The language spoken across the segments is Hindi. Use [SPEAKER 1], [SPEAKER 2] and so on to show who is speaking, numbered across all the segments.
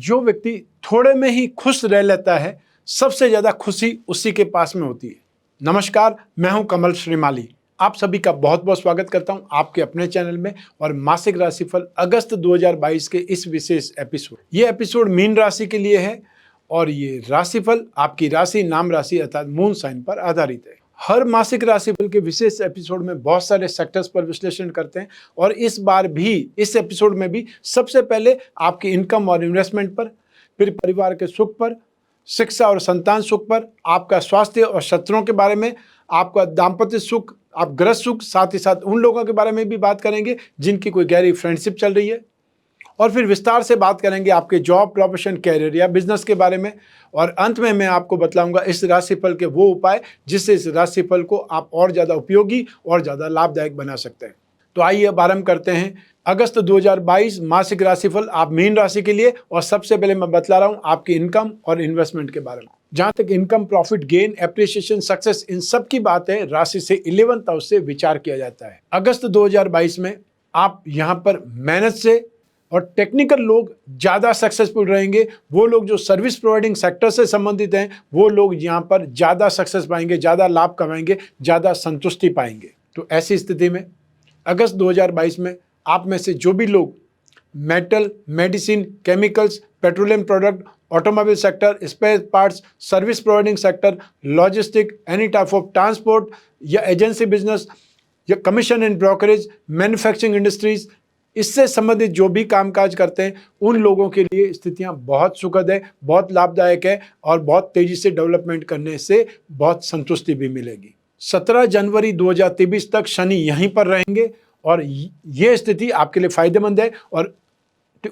[SPEAKER 1] जो व्यक्ति थोड़े में ही खुश रह लेता है, सबसे ज्यादा खुशी उसी के पास में होती है। नमस्कार, मैं हूं कमल श्रीमाली। आप सभी का बहुत बहुत स्वागत करता हूं आपके अपने चैनल में और मासिक राशिफल अगस्त 2022 के इस विशेष एपिसोड। ये एपिसोड मीन राशि के लिए है और ये राशिफल आपकी राशि, नाम राशि अर्थात मून साइन पर आधारित है। हर मासिक राशिफल के विशेष एपिसोड में बहुत सारे सेक्टर्स पर विश्लेषण करते हैं और इस बार भी, इस एपिसोड में भी सबसे पहले आपकी इनकम और इन्वेस्टमेंट पर, फिर परिवार के सुख पर, शिक्षा और संतान सुख पर, आपका स्वास्थ्य और शत्रुओं के बारे में, आपका दाम्पत्य सुख, आप गृहस्थ सुख, साथ ही साथ उन लोगों के बारे में भी बात करेंगे जिनकी कोई गहरी फ्रेंडशिप चल रही है, और फिर विस्तार से बात करेंगे आपके जॉब, प्रोफेशन, कैरियर या बिजनेस के बारे में। और अंत में मैं आपको बतलाऊंगा इस राशिफल के वो उपाय जिससे इस राशिफल को आप और ज़्यादा उपयोगी और ज़्यादा लाभदायक बना सकते हैं। तो आइए अब आरंभ करते हैं अगस्त 2022 मासिक राशिफल आप मीन राशि के लिए। और सबसे पहले मैं बतला रहा हूँ आपकी इनकम और इन्वेस्टमेंट के बारे में। जहाँ तक income, profit, gain, appreciation, success, इन सब की बात है, राशि से 11th हाउस से विचार किया जाता है। अगस्त 2022 में आप यहाँ पर मेहनत से और टेक्निकल लोग ज़्यादा सक्सेसफुल रहेंगे। वो लोग जो सर्विस प्रोवाइडिंग सेक्टर से संबंधित हैं, वो लोग यहाँ पर ज़्यादा सक्सेस पाएंगे, ज़्यादा लाभ कमाएंगे, ज़्यादा संतुष्टि पाएंगे। तो ऐसी स्थिति में अगस्त 2022 में आप में से जो भी लोग metal, medicine, chemicals, petroleum product, automobile sector, spare parts, service providing sector, logistic, any type of transport या एजेंसी बिजनेस या commission and brokerage, manufacturing industries, इससे संबंधित जो भी कामकाज करते हैं, उन लोगों के लिए स्थितियां बहुत सुखद है, बहुत लाभदायक है और बहुत तेजी से डेवलपमेंट करने से बहुत संतुष्टि भी मिलेगी। 17 जनवरी 2023 तक शनि यहीं पर रहेंगे और ये स्थिति आपके लिए फायदेमंद है। और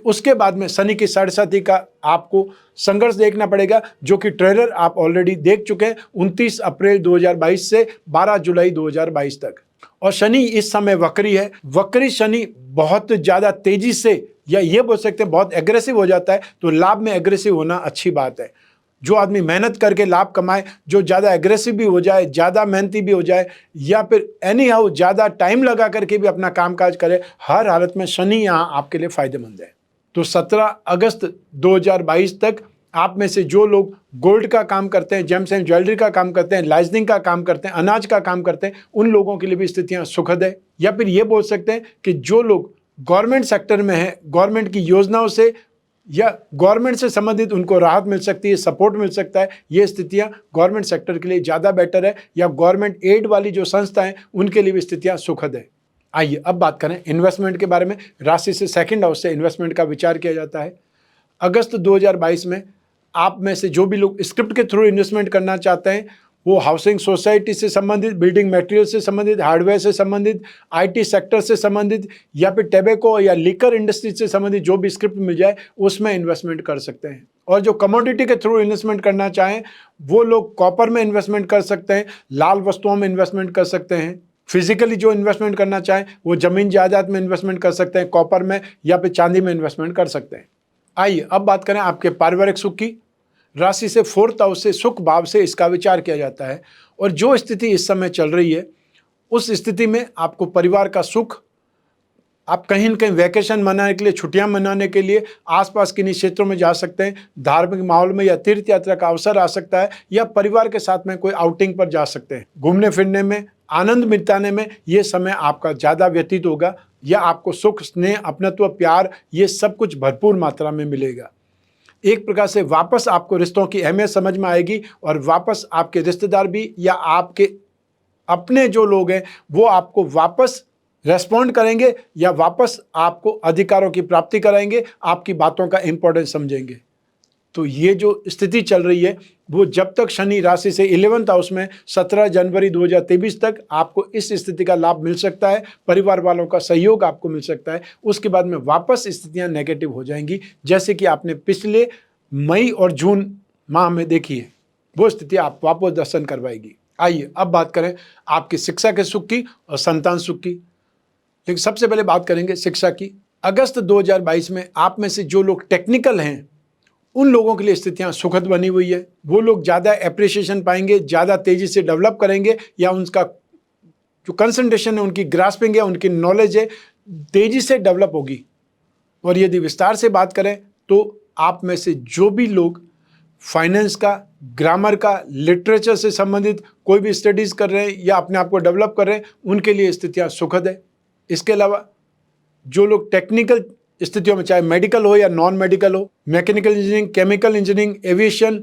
[SPEAKER 1] उसके बाद में शनि की 7.5 का आपको संघर्ष देखना पड़ेगा, जो कि ट्रेलर आप ऑलरेडी देख चुके हैं 29 अप्रैल 2022 से 12 जुलाई 2022 तक। और शनि इस समय वक्री है। वक्री शनि बहुत ज़्यादा तेजी से, या ये बोल सकते हैं बहुत एग्रेसिव हो जाता है, तो लाभ में एग्रेसिव होना अच्छी बात है। जो आदमी मेहनत करके लाभ कमाए, जो ज़्यादा एग्रेसिव भी हो जाए, ज़्यादा मेहनती भी हो जाए, या फिर एनी हाउ ज़्यादा टाइम लगा करके भी अपना कामकाज करे, हर हालत में शनि यहाँ आपके लिए फायदेमंद है। तो 17 अगस्त 2022 तक आप में से जो लोग गोल्ड का काम करते हैं, जेम्स एंड ज्वेलरी का काम करते हैं, लाइजनिंग का काम करते हैं, अनाज का काम करते हैं, उन लोगों के लिए भी स्थितियां सुखद है। या फिर ये बोल सकते हैं कि जो लोग गवर्नमेंट सेक्टर में है, गवर्नमेंट की योजनाओं से या गवर्नमेंट से संबंधित उनको राहत मिल सकती है, सपोर्ट मिल सकता है, ये स्थितियां गवर्नमेंट सेक्टर के लिए ज़्यादा बेटर है। या गवर्नमेंट एड वाली जो संस्था हैं, उनके लिए भी स्थितियाँ सुखद है। आइए अब बात करें इन्वेस्टमेंट के बारे में। राशि से 2nd हाउस से इन्वेस्टमेंट का विचार किया जाता है। अगस्त 2022 में आप में से जो भी लोग स्क्रिप्ट के थ्रू इन्वेस्टमेंट करना चाहते हैं, वो हाउसिंग सोसाइटी से संबंधित, बिल्डिंग मटेरियल से संबंधित, हार्डवेयर से संबंधित, आईटी सेक्टर से संबंधित, या फिर टैबेको या लिकर इंडस्ट्री से संबंधित जो भी स्क्रिप्ट मिल जाए उसमें इन्वेस्टमेंट कर सकते हैं। और जो कमोडिटी के थ्रू इन्वेस्टमेंट करना चाहें, वो लोग कॉपर में इन्वेस्टमेंट कर सकते हैं, लाल वस्तुओं में इन्वेस्टमेंट कर सकते हैं। फिजिकली जो इन्वेस्टमेंट करना चाहें, वो जमीन जायदाद में इन्वेस्टमेंट कर सकते हैं, कॉपर में या फिर चांदी में इन्वेस्टमेंट कर सकते हैं। आइए अब बात करें आपके पारिवारिक सुख की। राशि से 4th हाउस से सुख भाव से इसका विचार किया जाता है। और जो स्थिति इस समय चल रही है, उस स्थिति में आपको परिवार का सुख, आप कहीं न कहीं वैकेशन मनाने के लिए, छुट्टियां मनाने के लिए आसपास किन्हीं क्षेत्रों में जा सकते हैं, धार्मिक माहौल में या तीर्थ यात्रा का अवसर आ सकता है, या परिवार के साथ में कोई आउटिंग पर जा सकते हैं। घूमने फिरने में, आनंद बिताने में ये समय आपका ज़्यादा व्यतीत होगा, या आपको सुख, स्नेह, अपनत्व, प्यार, ये सब कुछ भरपूर मात्रा में मिलेगा। एक प्रकार से वापस आपको रिश्तों की अहमियत समझ में आएगी और वापस आपके रिश्तेदार भी या आपके अपने जो लोग हैं वो आपको वापस रेस्पॉन्ड करेंगे या वापस आपको अधिकारों की प्राप्ति कराएंगे, आपकी बातों का इंपॉर्टेंस समझेंगे। तो ये जो स्थिति चल रही है, वो जब तक शनि राशि से 11th हाउस में 17 जनवरी 2023 तक आपको इस स्थिति का लाभ मिल सकता है, परिवार वालों का सहयोग आपको मिल सकता है। उसके बाद में वापस स्थितियां नेगेटिव हो जाएंगी, जैसे कि आपने पिछले मई और जून माह में देखी है, वो स्थिति आप वापस दर्शन करवाएगी। आइए अब बात करें आपकी शिक्षा के सुख की और संतान सुख की। लेकिन सबसे पहले बात करेंगे शिक्षा की। अगस्त 2022 में आप में से जो लोग टेक्निकल हैं, उन लोगों के लिए स्थितियां सुखद बनी हुई है। वो लोग ज़्यादा एप्रिसिएशन पाएंगे, ज़्यादा तेज़ी से डेवलप करेंगे, या उनका जो कंसंट्रेशन है, उनकी ग्रास्पिंग है, उनकी नॉलेज है, तेज़ी से डेवलप होगी। और यदि विस्तार से बात करें तो आप में से जो भी लोग फाइनेंस का, ग्रामर का, लिटरेचर से संबंधित कोई भी स्टडीज़ कर रहे हैं या अपने आप को डेवलप कर रहे हैं, उनके लिए स्थितियाँ सुखद है। इसके अलावा जो लोग टेक्निकल स्थितियों में, चाहे मेडिकल हो या नॉन मेडिकल हो, mechanical engineering, chemical engineering, aviation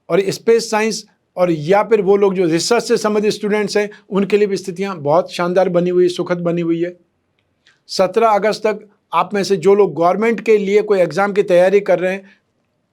[SPEAKER 1] और स्पेस साइंस, और या फिर वो लोग जो रिसर्च से संबंधित स्टूडेंट्स हैं, उनके लिए भी स्थितियाँ बहुत शानदार बनी हुई, सुखद बनी हुई है। 17 अगस्त तक आप में से जो लोग गवर्नमेंट के लिए कोई एग्ज़ाम की तैयारी कर रहे हैं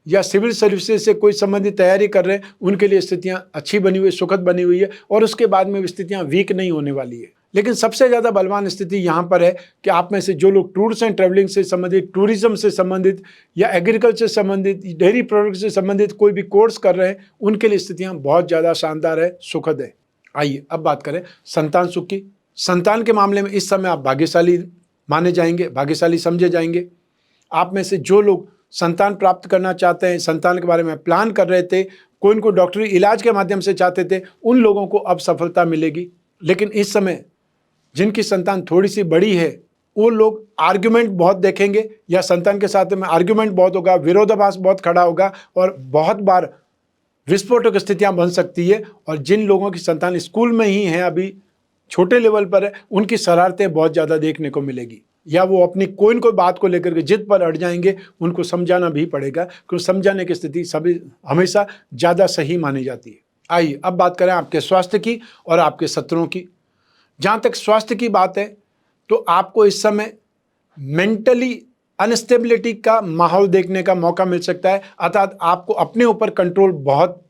[SPEAKER 1] या सिविल सर्विसेज से कोई संबंधित तैयारी कर रहे हैं, उनके लिए स्थितियाँ अच्छी बनी हुई, सुखद बनी हुई है, और उसके बाद में स्थितियाँ वीक नहीं होने वाली है। लेकिन सबसे ज़्यादा बलवान स्थिति यहाँ पर है कि आप में से जो लोग टूर्स एंड ट्रैवलिंग से संबंधित, टूरिज्म से संबंधित या एग्रीकल्चर से संबंधित, डेयरी प्रोडक्ट से संबंधित कोई भी कोर्स कर रहे हैं, उनके लिए स्थितियाँ बहुत ज़्यादा शानदार है, सुखद है। आइए अब बात करें संतान सुख की। संतान के मामले में इस समय आप भाग्यशाली माने जाएंगे, भाग्यशाली समझे जाएंगे। आप में से जो लोग संतान प्राप्त करना चाहते हैं, संतान के बारे में प्लान कर रहे थे, कोई इनको डॉक्टरी इलाज के माध्यम से चाहते थे, उन लोगों को अब सफलता मिलेगी। लेकिन इस समय जिनकी संतान थोड़ी सी बड़ी है, वो लोग आर्ग्यूमेंट बहुत देखेंगे या संतान के साथ में आर्ग्यूमेंट बहुत होगा, विरोधाभास बहुत खड़ा होगा और बहुत बार विस्फोटक स्थितियां बन सकती है। और जिन लोगों की संतान स्कूल में ही है, अभी छोटे लेवल पर है, उनकी शरारतें बहुत ज़्यादा देखने को मिलेगी, या वो अपनी कोई न कोई बात को लेकर के जिद पर अड़ जाएंगे। उनको समझाना भी पड़ेगा, क्योंकि समझाने की स्थिति सभी हमेशा ज़्यादा सही मानी जाती है। आइए अब बात करें आपके स्वास्थ्य की और आपके शत्रुओं की। जहाँ तक स्वास्थ्य की बात है, तो आपको इस समय मेंटली अनस्टेबिलिटी का माहौल देखने का मौका मिल सकता है, अर्थात आपको अपने ऊपर कंट्रोल बहुत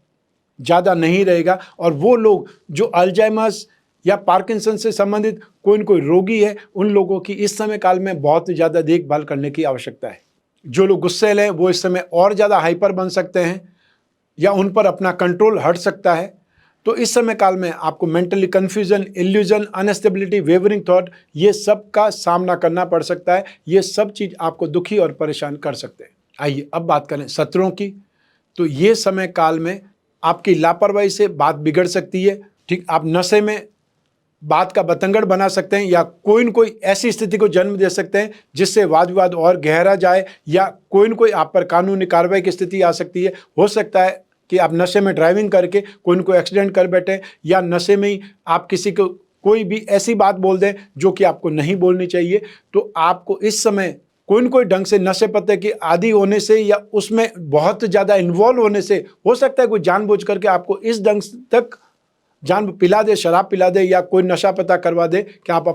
[SPEAKER 1] ज़्यादा नहीं रहेगा। और वो लोग जो अल्जाइमर्स या पार्किंसन से संबंधित कोई न कोई रोगी है, उन लोगों की इस समय काल में बहुत ज़्यादा देखभाल करने की आवश्यकता है। जो लोग गुस्सैल हैं, वो इस समय और ज़्यादा हाइपर बन सकते हैं या उन पर अपना कंट्रोल हट सकता है। तो इस समय काल में आपको mentally confusion, illusion, instability, wavering thought, ये सब का सामना करना पड़ सकता है। ये सब चीज़ आपको दुखी और परेशान कर सकते हैं। आइए अब बात करें शत्रुओं की। तो ये समय काल में आपकी लापरवाही से बात बिगड़ सकती है। ठीक, आप नशे में बात का बतंगड़ बना सकते हैं, या कोई न कोई ऐसी स्थिति को जन्म दे सकते हैं जिससे वाद विवाद और गहरा जाए, या कोई न कोई आप पर कानूनी कार्रवाई की स्थिति आ सकती है। हो सकता है कि आप नशे में ड्राइविंग करके कोई न कोई एक्सीडेंट कर बैठे, या नशे में ही आप किसी को कोई भी ऐसी बात बोल दें जो कि आपको नहीं बोलनी चाहिए। तो आपको इस समय कोई न कोई ढंग से नशे पत्ते की आदी होने से या उसमें बहुत ज़्यादा इन्वॉल्व होने से हो सकता है कोई जानबूझ करके आपको इस ढंग तक जान पिला दे, शराब पिला दे, या कोई नशा पता करवा दे कि आप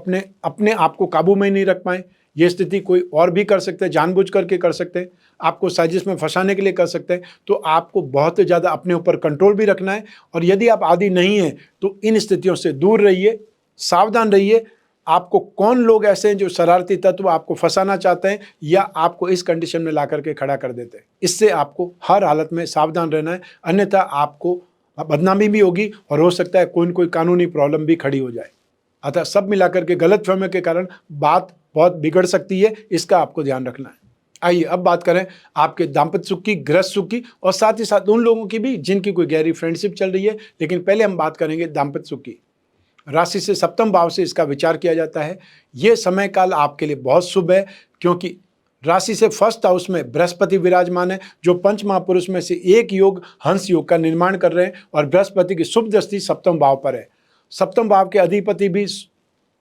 [SPEAKER 1] अपने आप को काबू में नहीं रख पाएँ। ये स्थिति कोई और भी कर सकते हैं, जानबूझ करके कर सकते हैं, आपको साजिश में फंसाने के लिए कर सकते हैं। तो आपको बहुत ज़्यादा अपने ऊपर कंट्रोल भी रखना है। और यदि आप आदी नहीं हैं तो इन स्थितियों से दूर रहिए, सावधान रहिए। आपको कौन लोग ऐसे हैं जो शरारती तत्व आपको फंसाना चाहते हैं या आपको इस कंडीशन में ला करके खड़ा कर देते हैं। इससे आपको हर हालत में सावधान रहना है, अन्यथा आपको बदनामी भी होगी और हो सकता है कोई न कोई कानूनी प्रॉब्लम भी खड़ी हो जाए। अतः सब मिलाकर के गलतफहमी के कारण बात बहुत बिगड़ सकती है, इसका आपको ध्यान रखना है। आइए अब बात करें आपके दाम्पत्य सुख की, गृहस्थ सुख की, और साथ ही साथ उन लोगों की भी जिनकी कोई गहरी फ्रेंडशिप चल रही है। लेकिन पहले हम बात करेंगे दाम्पत्य सुख की। राशि से सप्तम भाव से इसका विचार किया जाता है। ये समय काल आपके लिए बहुत शुभ है, क्योंकि राशि से फर्स्ट हाउस में बृहस्पति विराजमान है, जो पंच महापुरुष में से एक योग हंस योग का निर्माण कर रहे हैं, और बृहस्पति की शुभ दृष्टि सप्तम भाव पर है। सप्तम भाव के अधिपति भी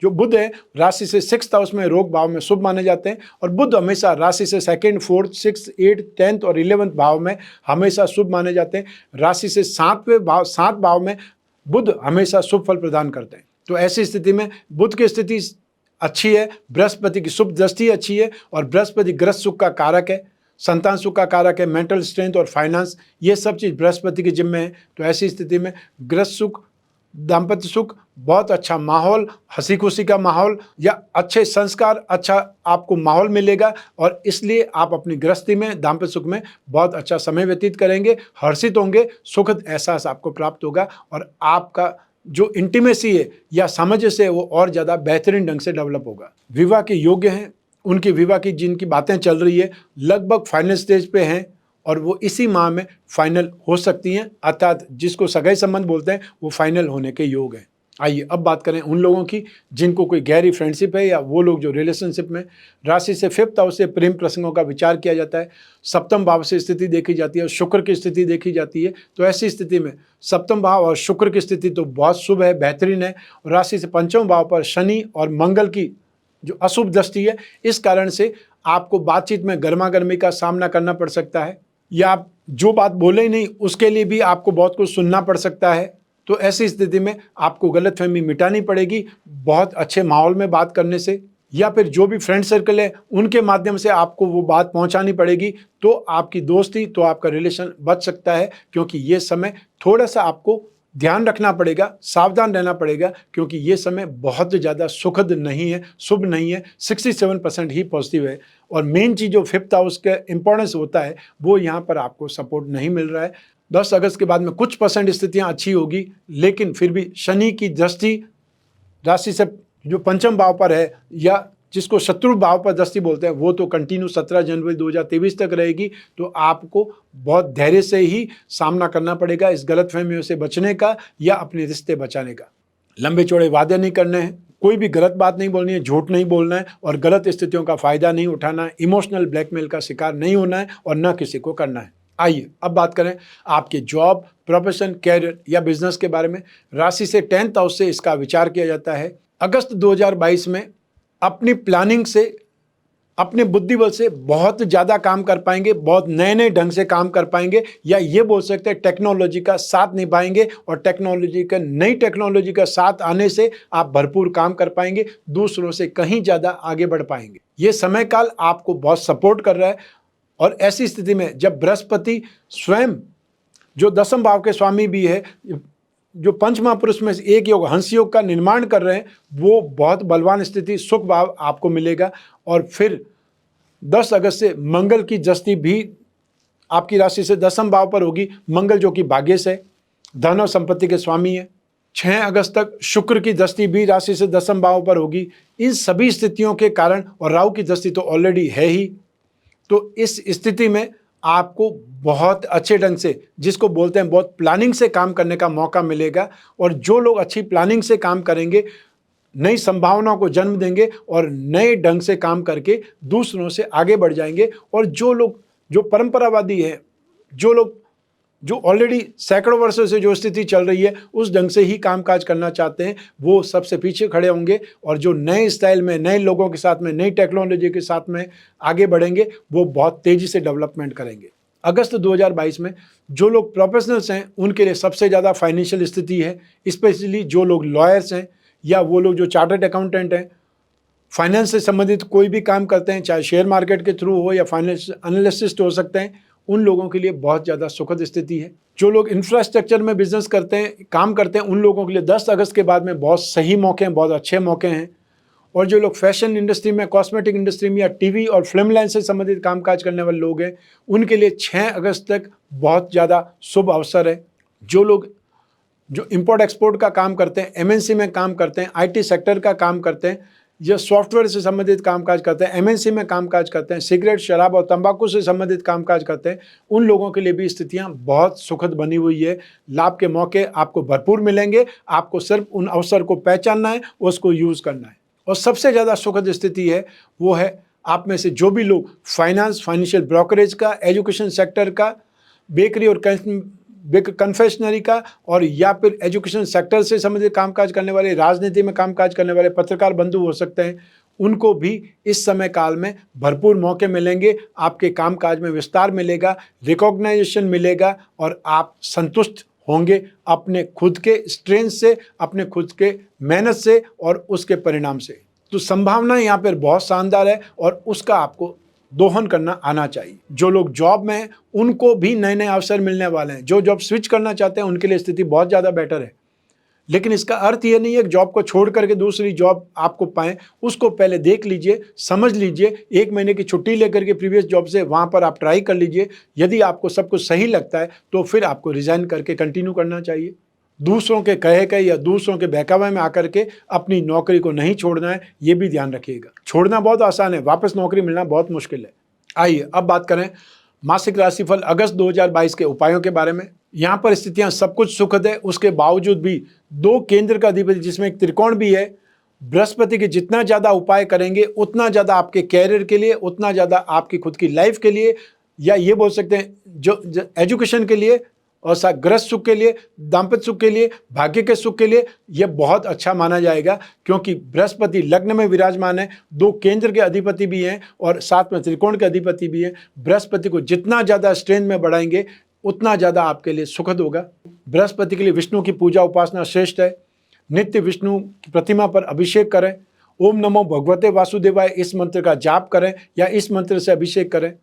[SPEAKER 1] जो बुध है, राशि से 6th हाउस में रोग भाव में शुभ माने जाते हैं, और बुध हमेशा राशि से 2nd, 4th, 6th, 8th, 10th और 11th भाव में हमेशा शुभ माने जाते हैं। राशि से 7 भाव में बुध हमेशा शुभ फल प्रदान करते हैं। तो ऐसी स्थिति में बुध की स्थिति अच्छी है, बृहस्पति की शुभ दृष्टि अच्छी है, और बृहस्पति गृहस्थ सुख का कारक है, संतान सुख का कारक है, मेंटल स्ट्रेंथ और फाइनेंस, ये सब चीज़ बृहस्पति के जिम्मे है। तो ऐसी स्थिति में गृहस्थ सुख, दाम्पत्य सुख, बहुत अच्छा माहौल, हंसी खुशी का माहौल या अच्छे संस्कार, अच्छा आपको माहौल मिलेगा, और इसलिए आप अपनी गृहस्थी में, दाम्पत्य सुख में बहुत अच्छा समय व्यतीत करेंगे, हर्षित होंगे, सुखद एहसास आपको प्राप्त होगा, और आपका जो इंटीमेसी है या समझ से वो और ज़्यादा बेहतरीन ढंग से डेवलप होगा। विवाह के योग्य हैं, उनकी विवाह की जिनकी बातें चल रही है लगभग फाइनल स्टेज पे हैं, और वो इसी माह में फाइनल हो सकती हैं, अर्थात जिसको सगाई संबंध बोलते हैं वो फाइनल होने के योग हैं। आइए अब बात करें उन लोगों की जिनको कोई गहरी फ्रेंडशिप है या वो लोग जो रिलेशनशिप में। राशि से 5th हाउस से प्रेम प्रसंगों का विचार किया जाता है। सप्तम भाव से स्थिति देखी जाती है और शुक्र की स्थिति देखी जाती है। तो ऐसी स्थिति में सप्तम भाव और शुक्र की स्थिति तो बहुत शुभ है, बेहतरीन है। और राशि से 5वें भाव पर शनि और मंगल की जो अशुभ दृष्टि है, इस कारण से आपको बातचीत में गर्मा गर्मी का सामना करना पड़ सकता है, या आप जो बात बोले ही नहीं उसके लिए भी आपको बहुत कुछ सुनना पड़ सकता है। तो ऐसी स्थिति में आपको गलतफहमी मिटानी पड़ेगी बहुत अच्छे माहौल में बात करने से, या फिर जो भी फ्रेंड सर्कल है उनके माध्यम से आपको वो बात पहुंचानी पड़ेगी। तो आपकी दोस्ती, तो आपका रिलेशन बच सकता है, क्योंकि ये समय थोड़ा सा आपको ध्यान रखना पड़ेगा, सावधान रहना पड़ेगा, क्योंकि ये समय बहुत ज़्यादा सुखद नहीं है, शुभ नहीं है। 67% ही पॉजिटिव है। और मेन चीज़ जो 5th हाउस का इंपॉर्टेंस होता है वो यहाँ पर आपको सपोर्ट नहीं मिल रहा है। 10 अगस्त के बाद में कुछ % स्थितियाँ अच्छी होगी, लेकिन फिर भी शनि की दृष्टि राशि से जो 5वें भाव पर है, या जिसको शत्रु भाव पर दृष्टि बोलते हैं, वो तो कंटिन्यू 17 जनवरी 2023 तक रहेगी। तो आपको बहुत धैर्य से ही सामना करना पड़ेगा इस गलतफहमियों से बचने का या अपने रिश्ते बचाने का। लंबे चौड़े वादे नहीं करने हैं, कोई भी गलत बात नहीं बोलनी है, झूठ नहीं बोलना है और गलत स्थितियों का फायदा नहीं उठाना है, इमोशनल ब्लैकमेल का शिकार नहीं होना है और न किसी को करना है। आइए अब बात करें आपके जॉब, प्रोफेशन, कैरियर या बिजनेस के बारे में। राशि से 10th हाउस से इसका विचार किया जाता है। अगस्त 2022 में अपनी प्लानिंग से, अपने बुद्धि बल से बहुत ज़्यादा काम कर पाएंगे, बहुत नए नए ढंग से काम कर पाएंगे, या ये बोल सकते हैं टेक्नोलॉजी का साथ निभाएंगे और नई टेक्नोलॉजी का साथ आने से आप भरपूर काम कर पाएंगे, दूसरों से कहीं ज़्यादा आगे बढ़ पाएंगे। ये समय काल आपको बहुत सपोर्ट कर रहा है। और ऐसी स्थिति में जब बृहस्पति स्वयं जो 10वें भाव के स्वामी भी है, जो पंच महापुरुष में एक योग हंस योग का निर्माण कर रहे हैं, वो बहुत बलवान स्थिति, सुख भाव आपको मिलेगा। और फिर 10 अगस्त से मंगल की दृष्टि भी आपकी राशि से 10वें भाव पर होगी। मंगल जो कि भाग्यश है, धन और संपत्ति के स्वामी है। 6 अगस्त तक शुक्र की दृष्टि भी राशि से 10वें भाव पर होगी। इन सभी स्थितियों के कारण, और राहु की दृष्टि तो ऑलरेडी है ही, तो इस स्थिति में आपको बहुत अच्छे ढंग से, जिसको बोलते हैं बहुत प्लानिंग से काम करने का मौका मिलेगा। और जो लोग अच्छी प्लानिंग से काम करेंगे, नई संभावनाओं को जन्म देंगे और नए ढंग से काम करके दूसरों से आगे बढ़ जाएंगे। और जो लोग जो परंपरावादी हैं, जो लोग जो ऑलरेडी सैकड़ों वर्षों से जो स्थिति चल रही है उस ढंग से ही कामकाज करना चाहते हैं, वो सबसे पीछे खड़े होंगे। और जो नए स्टाइल में, नए लोगों के साथ में, नई टेक्नोलॉजी के साथ में आगे बढ़ेंगे, वो बहुत तेज़ी से डेवलपमेंट करेंगे। अगस्त 2022 में जो लोग प्रोफेशनल्स हैं उनके लिए सबसे ज़्यादा फाइनेंशियल स्थिति है, स्पेशली जो लोग लॉयर्स हैं या वो लोग जो चार्टर्ड अकाउंटेंट हैं, फाइनेंस से संबंधित कोई भी काम करते हैं, चाहे शेयर मार्केट के थ्रू हो या फाइनेंस एनालिस्ट हो सकते हैं, उन लोगों के लिए बहुत ज़्यादा सुखद स्थिति है। जो लोग इंफ्रास्ट्रक्चर में बिजनेस करते हैं, काम करते हैं, उन लोगों के लिए 10 अगस्त के बाद में बहुत सही मौके हैं, बहुत अच्छे मौके हैं। और जो लोग फैशन इंडस्ट्री में, कॉस्मेटिक इंडस्ट्री में या टीवी और फिल्म लाइन से संबंधित कामकाज करने वाले लोग हैं, उनके लिए 6 अगस्त तक बहुत ज़्यादा शुभ अवसर है। जो लोग जो इंपोर्ट एक्सपोर्ट का काम करते हैं, एमएनसी में काम करते हैं, आईटी सेक्टर का काम करते हैं, या सॉफ्टवेयर से संबंधित कामकाज करते हैं, एमएनसी में कामकाज करते हैं, सिगरेट, शराब और तंबाकू से संबंधित कामकाज करते हैं, उन लोगों के लिए भी स्थितियां बहुत सुखद बनी हुई है। लाभ के मौके आपको भरपूर मिलेंगे। आपको सिर्फ उन अवसर को पहचानना है, उसको यूज़ करना है। और सबसे ज़्यादा सुखद स्थिति है वो है आप में से जो भी लोग फाइनेंस, फाइनेंशियल ब्रोकरेज का, एजुकेशन सेक्टर का, बेकरी और कन्फेक्शनरी का, और या फिर एजुकेशन सेक्टर से संबंधित कामकाज करने वाले, राजनीति में कामकाज करने वाले पत्रकार बंधु हो सकते हैं, उनको भी इस समय काल में भरपूर मौके मिलेंगे। आपके कामकाज में विस्तार मिलेगा, रिकॉग्नाइजेशन मिलेगा और आप संतुष्ट होंगे अपने खुद के स्ट्रेंथ से, अपने खुद के मेहनत से और उसके परिणाम से। तो संभावना यहाँ पर बहुत शानदार है और उसका आपको दोहन करना आना चाहिए। जो लोग जॉब में हैं उनको भी नए नए अवसर मिलने वाले हैं। जो जॉब स्विच करना चाहते हैं उनके लिए स्थिति बहुत ज़्यादा बेटर है। लेकिन इसका अर्थ ये नहीं है कि जॉब को छोड़ करके दूसरी जॉब आपको पाएं। उसको पहले देख लीजिए, समझ लीजिए, 1 महीने की छुट्टी लेकर के प्रीवियस जॉब से वहाँ पर आप ट्राई कर लीजिए। यदि आपको सब कुछ सही लगता है तो फिर आपको रिज़ाइन करके कंटिन्यू करना चाहिए। दूसरों के कहे या दूसरों के बहकावे में आकर के अपनी नौकरी को नहीं छोड़ना है, ये भी ध्यान रखिएगा। छोड़ना बहुत आसान है, वापस नौकरी मिलना बहुत मुश्किल है। आइए अब बात करें मासिक राशिफल अगस्त 2022 के उपायों के बारे में। यहाँ पर स्थितियां सब कुछ सुखद है, उसके बावजूद भी 2 केंद्र का अधिपति जिसमें एक त्रिकोण भी है, बृहस्पति के जितना ज़्यादा उपाय करेंगे उतना ज़्यादा आपके कैरियर के लिए, उतना ज़्यादा आपकी खुद की लाइफ के लिए, या ये बोल सकते हैं जो एजुकेशन के लिए और गृहस्थ सुख के लिए, दाम्पत्य सुख के लिए, भाग्य के सुख के लिए यह बहुत अच्छा माना जाएगा, क्योंकि बृहस्पति लग्न में विराजमान है, 2 केंद्र के अधिपति भी हैं और साथ में त्रिकोण के अधिपति भी हैं। बृहस्पति को जितना ज़्यादा स्ट्रेंथ में बढ़ाएंगे उतना ज़्यादा आपके लिए सुखद होगा। बृहस्पति के लिए विष्णु की पूजा उपासना श्रेष्ठ है। नित्य विष्णु की प्रतिमा पर अभिषेक करें। ओम नमो भगवते वासुदेवाय इस मंत्र का जाप करें या इस मंत्र से अभिषेक करें।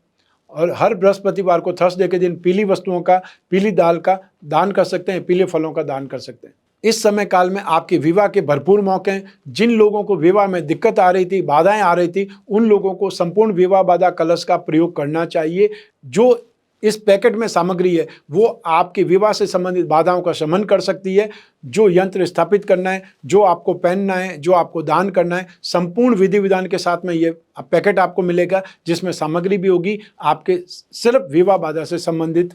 [SPEAKER 1] और हर बृहस्पतिवार को थर्सडे के दिन पीली वस्तुओं का, पीली दाल का दान कर सकते हैं, पीले फलों का दान कर सकते हैं। इस समय काल में आपके विवाह के भरपूर मौके हैं। जिन लोगों को विवाह में दिक्कत आ रही थी, बाधाएं आ रही थी, उन लोगों को संपूर्ण विवाह बाधा कलश का प्रयोग करना चाहिए। जो इस पैकेट में सामग्री है वो आपके विवाह से संबंधित बाधाओं का शमन कर सकती है। जो यंत्र स्थापित करना है, जो आपको पहनना है, जो आपको दान करना है, संपूर्ण विधि विधान के साथ में ये पैकेट आपको मिलेगा, जिसमें सामग्री भी होगी आपके सिर्फ विवाह बाधा से संबंधित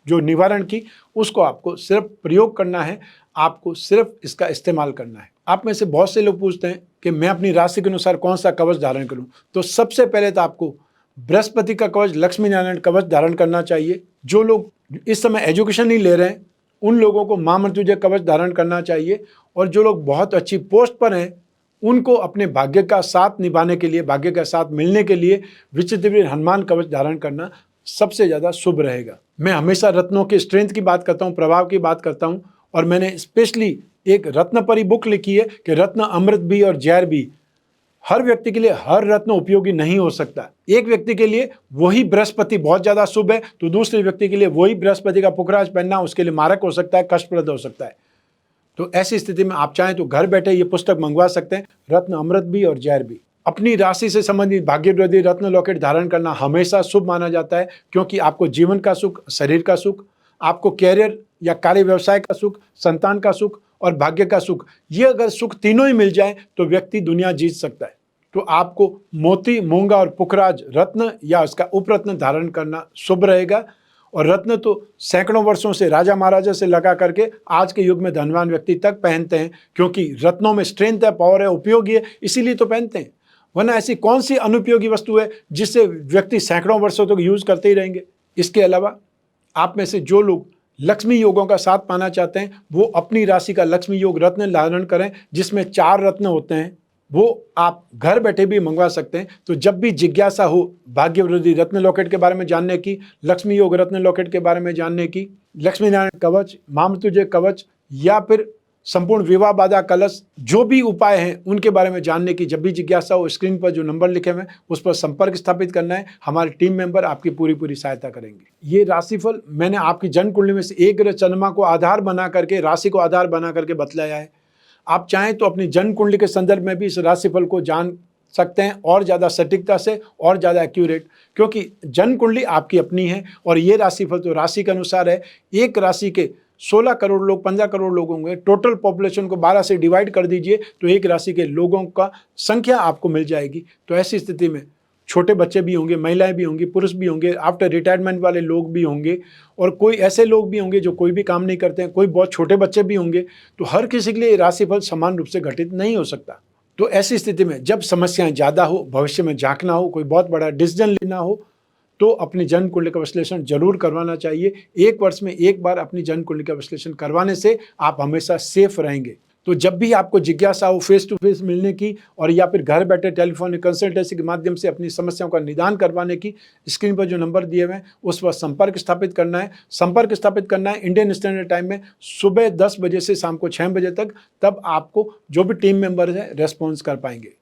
[SPEAKER 1] जो निवारण की, उसको आपको सिर्फ प्रयोग करना है, आपको सिर्फ इसका इस्तेमाल करना है। आप में से बहुत से लोग पूछते हैं कि मैं अपनी राशि के अनुसार कौन सा कवच धारण करूं, तो सबसे पहले तो आपको बृहस्पति का कवच, लक्ष्मी नारायण कवच धारण करना चाहिए। जो लोग इस समय एजुकेशन नहीं ले रहे हैं उन लोगों को मां मृत्युंजय कवच धारण करना चाहिए। और जो लोग बहुत अच्छी पोस्ट पर हैं उनको अपने भाग्य का साथ निभाने के लिए, भाग्य का साथ मिलने के लिए विचित्रवीर हनुमान कवच धारण करना सबसे ज़्यादा शुभ रहेगा। मैं हमेशा रत्नों के स्ट्रेंथ की बात करता हूँ, प्रभाव की बात करता हूँ, और मैंने स्पेशली एक रत्नपरी बुक लिखी है कि रत्न अमृत भी और जहर भी। हर व्यक्ति के लिए हर रत्न उपयोगी नहीं हो सकता। एक व्यक्ति के लिए वही बृहस्पति बहुत ज़्यादा शुभ है, तो दूसरे व्यक्ति के लिए वही बृहस्पति का पुखराज पहनना उसके लिए मारक हो सकता है, कष्टप्रद हो सकता है। तो ऐसी स्थिति में आप चाहें तो घर बैठे ये पुस्तक मंगवा सकते हैं, रत्न अमृत भी और जहर भी। अपनी राशि से संबंधित भाग्यवृद्धि रत्न लॉकेट धारण करना हमेशा शुभ माना जाता है, क्योंकि आपको जीवन का सुख, शरीर का सुख, आपको कैरियर या कार्य व्यवसाय का सुख, संतान का सुख और भाग्य का सुख, ये अगर सुख तीनों ही मिल जाए तो व्यक्ति दुनिया जीत सकता है। तो आपको मोती, मूंगा और पुखराज रत्न या उसका उपरत्न धारण करना शुभ रहेगा। और रत्न तो सैकड़ों वर्षों से राजा महाराजा से लगा करके आज के युग में धनवान व्यक्ति तक पहनते हैं, क्योंकि रत्नों में स्ट्रेंथ है, पावर है, उपयोगी है, इसीलिए तो पहनते हैं। वरना ऐसी कौन सी अनुपयोगी वस्तु है जिससे व्यक्ति सैकड़ों वर्षों तक यूज करते ही रहेंगे। इसके अलावा आप में से जो लोग लक्ष्मी योगों का साथ पाना चाहते हैं वो अपनी राशि का लक्ष्मी योग रत्न धारण करें, जिसमें 4 रत्न होते हैं। वो आप घर बैठे भी मंगवा सकते हैं। तो जब भी जिज्ञासा हो भाग्यवृद्धि रत्न लॉकेट के बारे में जानने की, लक्ष्मी योग रत्न लॉकेट के बारे में जानने की, लक्ष्मी नारायण कवच, मां मृत्युंजय कवच या फिर संपूर्ण विवाह बाधा कलश, जो भी उपाय हैं उनके बारे में जानने की जब भी जिज्ञासा हो, स्क्रीन पर जो नंबर लिखे हुए हैं उस पर संपर्क स्थापित करना है। हमारे टीम मेंबर आपकी पूरी सहायता करेंगे। ये राशिफल मैंने आपकी जन्म कुंडली में से एक ग्रह चंद्रमा को आधार बना करके, राशि को आधार बना करके बतलाया है। आप चाहें तो अपनी जन्म कुंडली के संदर्भ में भी इस राशिफल को जान सकते हैं और ज़्यादा सटीकता से और ज़्यादा एक्यूरेट, क्योंकि जन्म कुंडली आपकी अपनी है और ये राशिफल तो राशि के अनुसार है। एक राशि के 16 करोड़ लोग, 15 करोड़ लोग होंगे। टोटल पॉपुलेशन को 12 से डिवाइड कर दीजिए तो एक राशि के लोगों का संख्या आपको मिल जाएगी। तो ऐसी स्थिति में छोटे बच्चे भी होंगे, महिलाएं भी होंगी, पुरुष भी होंगे, आफ्टर रिटायरमेंट वाले लोग भी होंगे, और कोई ऐसे लोग भी होंगे जो कोई भी काम नहीं करते हैं, कोई बहुत छोटे बच्चे भी होंगे। तो हर किसी के लिए राशिफल समान रूप से घटित नहीं हो सकता। तो ऐसी स्थिति में जब समस्याएं ज़्यादा हो, भविष्य में झांकना हो, कोई बहुत बड़ा डिसीजन लेना हो, तो अपनी जन्म कुंडली का विश्लेषण जरूर करवाना चाहिए। 1 वर्ष में 1 बार अपनी जन्म कुंडली का विश्लेषण करवाने से आप हमेशा सेफ रहेंगे। तो जब भी आपको जिज्ञासा हो फेस टू फेस मिलने की और या फिर घर बैठे टेलीफोनिक कंसल्टेंसी के माध्यम से अपनी समस्याओं का निदान करवाने की, स्क्रीन पर जो नंबर दिए हुए हैं उस पर संपर्क स्थापित करना है। संपर्क स्थापित करना है इंडियन स्टैंडर्ड टाइम में सुबह 10 बजे से शाम को 6 बजे तक। तब आपको जो भी टीम मेंबर है रेस्पॉन्स कर पाएंगे।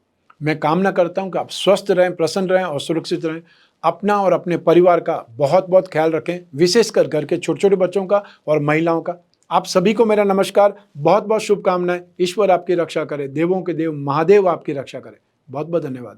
[SPEAKER 1] मैं कामना करता हूँ कि आप स्वस्थ रहें, प्रसन्न रहें और सुरक्षित रहें। अपना और अपने परिवार का बहुत बहुत ख्याल रखें, विशेषकर घर के छोटे छोटे बच्चों का और महिलाओं का। आप सभी को मेरा नमस्कार, बहुत बहुत शुभकामनाएं। ईश्वर आपकी रक्षा करे, देवों के देव महादेव आपकी रक्षा करे। बहुत बहुत धन्यवाद।